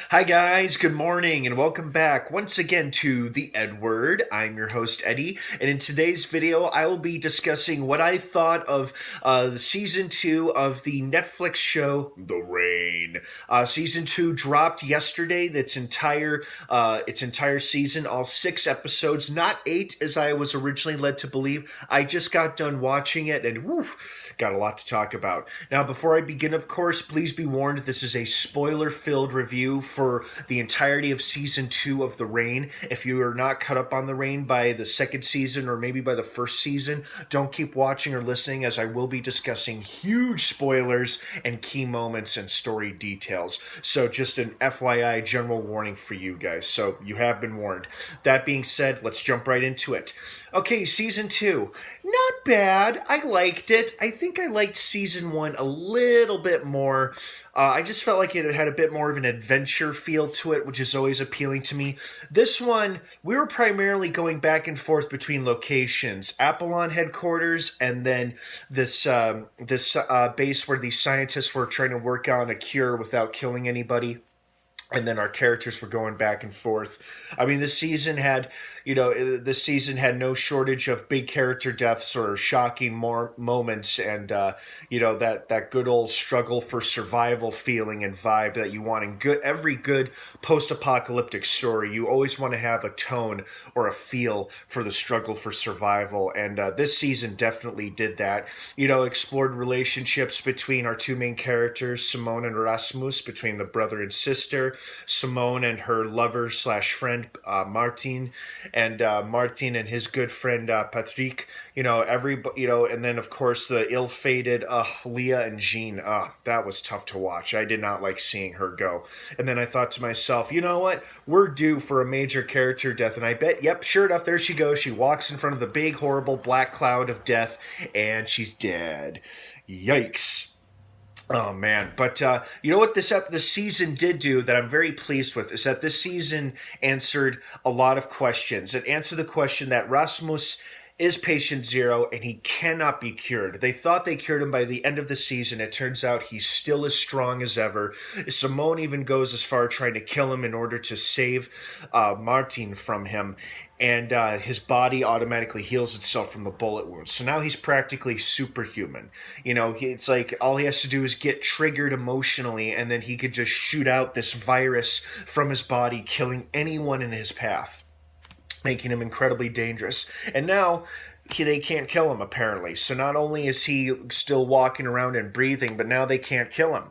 Hi, guys. Good morning, and welcome back once again to the EdWord. I'm your host, Eddie, and in today's video, I will be discussing what I thought of season 2 of the Netflix show The Rain. Season 2 dropped yesterday. Its entire season, all 6 episodes, not 8 as I was originally led to believe. I just got done watching it, and whew, got a lot to talk about. Now, before I begin, of course, please be warned this is a spoiler-filled review for the entirety of season 2 of The Rain. If you are not caught up on The Rain by the second season or maybe by the first season, don't keep watching or listening, as I will be discussing huge spoilers and key moments and story details. So just an FYI general warning for you guys. So you have been warned. That being said, let's jump right into it. Okay, season 2. Not bad. I liked it. I think I liked season 1 a little bit more. I just felt like it had a bit more of an adventure feel to it, which is always appealing to me. This one, we were primarily going back and forth between locations. Apollon headquarters, and then this base where these scientists were trying to work on a cure without killing anybody. And then our characters were going back and forth. I mean, this season had no shortage of big character deaths or shocking moments, and that good old struggle for survival feeling and vibe that you want in every good post-apocalyptic story. You always want to have a tone or a feel for the struggle for survival, and this season definitely did that. Explored relationships between our two main characters, Simone and Rasmus, between the brother and sister. Simone and her lover slash friend Martin, and Martin and his good friend Patrick. And then of course the ill-fated Leah and Jean. That was tough to watch. I did not like seeing her go. And then I thought to myself, you know what? We're due for a major character death, and I bet, yep, sure enough, there she goes. She walks in front of the big horrible black cloud of death, and she's dead. Yikes. Oh man, but you know what this season did do that I'm very pleased with is that this season answered a lot of questions. It answered the question that Rasmus is patient zero and he cannot be cured. They thought they cured him by the end of the season. It turns out he's still as strong as ever. Simone even goes as far trying to kill him in order to save Martin from him. And his body automatically heals itself from the bullet wounds. So now he's practically superhuman. It's like all he has to do is get triggered emotionally, and then he could just shoot out this virus from his body, killing anyone in his path, making him incredibly dangerous. And now they can't kill him, apparently. So not only is he still walking around and breathing, but now they can't kill him.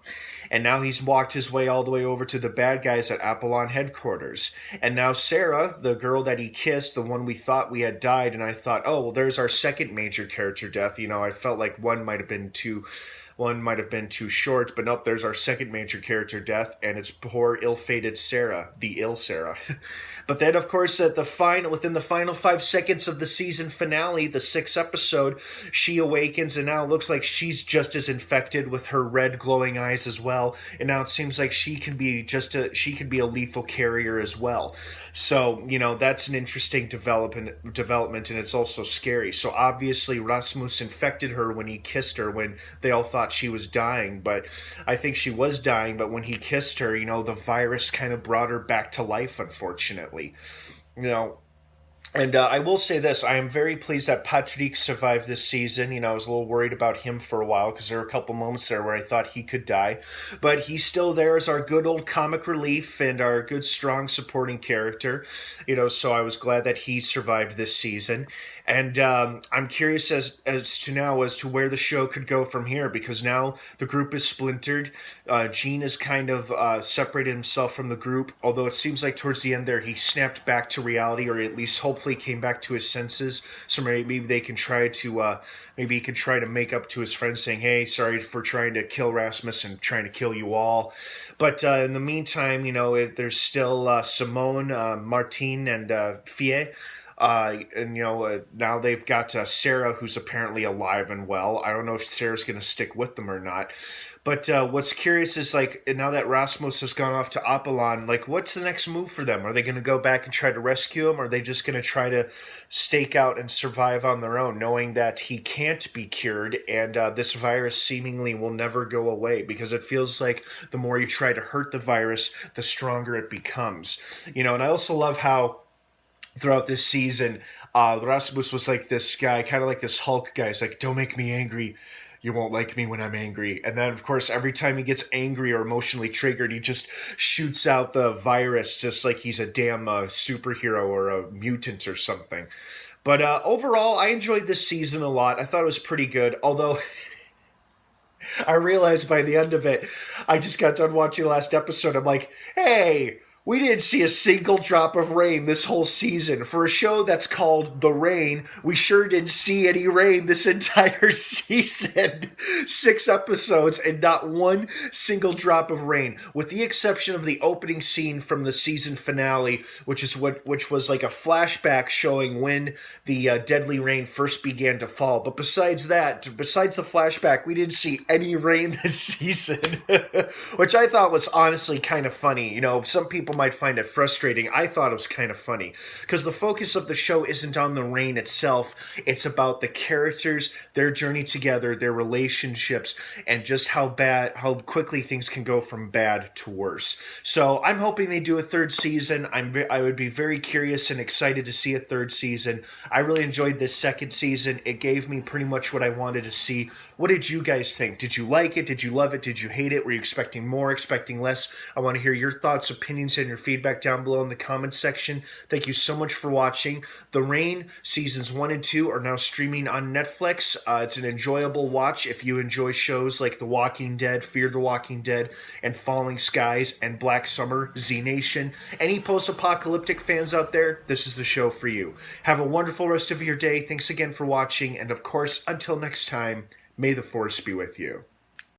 And now he's walked his way all the way over to the bad guys at Apollon headquarters. And now Sarah, the girl that he kissed, the one we thought we had died, and I thought, oh, well, there's our second major character death. I felt like one might have been too short, but nope, there's our second major character death, and it's poor ill-fated Sarah, the ill Sarah. But then, of course, within the final 5 seconds of the season finale, the 6th episode, she awakens, and now it looks like she's just as infected with her red glowing eyes as well. And now it seems like she can be a lethal carrier as well. So that's an interesting development, and it's also scary. So obviously, Rasmus infected her when he kissed her, when they all thought she was dying, but I think she was dying. But when he kissed her, the virus kind of brought her back to life, unfortunately. And I will say this, I am very pleased that Patrick survived this season. I was a little worried about him for a while because there were a couple moments there where I thought he could die. But he's still there as our good old comic relief and our good, strong supporting character. So I was glad that he survived this season. And I'm curious as to where the show could go from here, because now the group is splintered. Gene has kind of separated himself from the group, although it seems like towards the end there he snapped back to reality, or at least hopefully came back to his senses. So maybe they can try to maybe he can try to make up to his friends, saying, hey, sorry for trying to kill Rasmus and trying to kill you all. But in the meantime, there's still Simone, Martine, and Fie. And now they've got Sarah, who's apparently alive and well. I don't know if Sarah's going to stick with them or not. But what's curious is, like, now that Rasmus has gone off to Apollon, like, what's the next move for them? Are they going to go back and try to rescue him? Or are they just going to try to stake out and survive on their own, knowing that he can't be cured and this virus seemingly will never go away? Because it feels like the more you try to hurt the virus, the stronger it becomes. And I also love how throughout this season, Rasmus was like this guy, kind of like this Hulk guy. He's like, don't make me angry. You won't like me when I'm angry. And then, of course, every time he gets angry or emotionally triggered, he just shoots out the virus just like he's a damn superhero or a mutant or something. But overall, I enjoyed this season a lot. I thought it was pretty good. Although I realized by the end of it, I just got done watching the last episode. I'm like, hey, we didn't see a single drop of rain this whole season. For a show that's called The Rain, we sure didn't see any rain this entire season. 6 episodes and not one single drop of rain, with the exception of the opening scene from the season finale, which was like a flashback showing when the deadly rain first began to fall. But besides the flashback, we didn't see any rain this season, which I thought was honestly kind of funny. Some people might find it frustrating. I thought it was kind of funny because the focus of the show isn't on the rain itself. It's about the characters, their journey together, their relationships, and just how quickly things can go from bad to worse. So I'm hoping they do a third season. I would be very curious and excited to see a third season. I really enjoyed this second season. It gave me pretty much what I wanted to see. What did you guys think? Did you like it? Did you love it? Did you hate it? Were you expecting more, expecting less? I want to hear your thoughts, opinions, and your feedback down below in the comments section. Thank you so much for watching. The Rain seasons 1 and 2 are now streaming on Netflix. It's an enjoyable watch if you enjoy shows like The Walking Dead, Fear the Walking Dead, and Falling Skies, and Black Summer, Z Nation. Any post-apocalyptic fans out there, this is the show for you. Have a wonderful rest of your day. Thanks again for watching, and of course, until next time, may the Force be with you.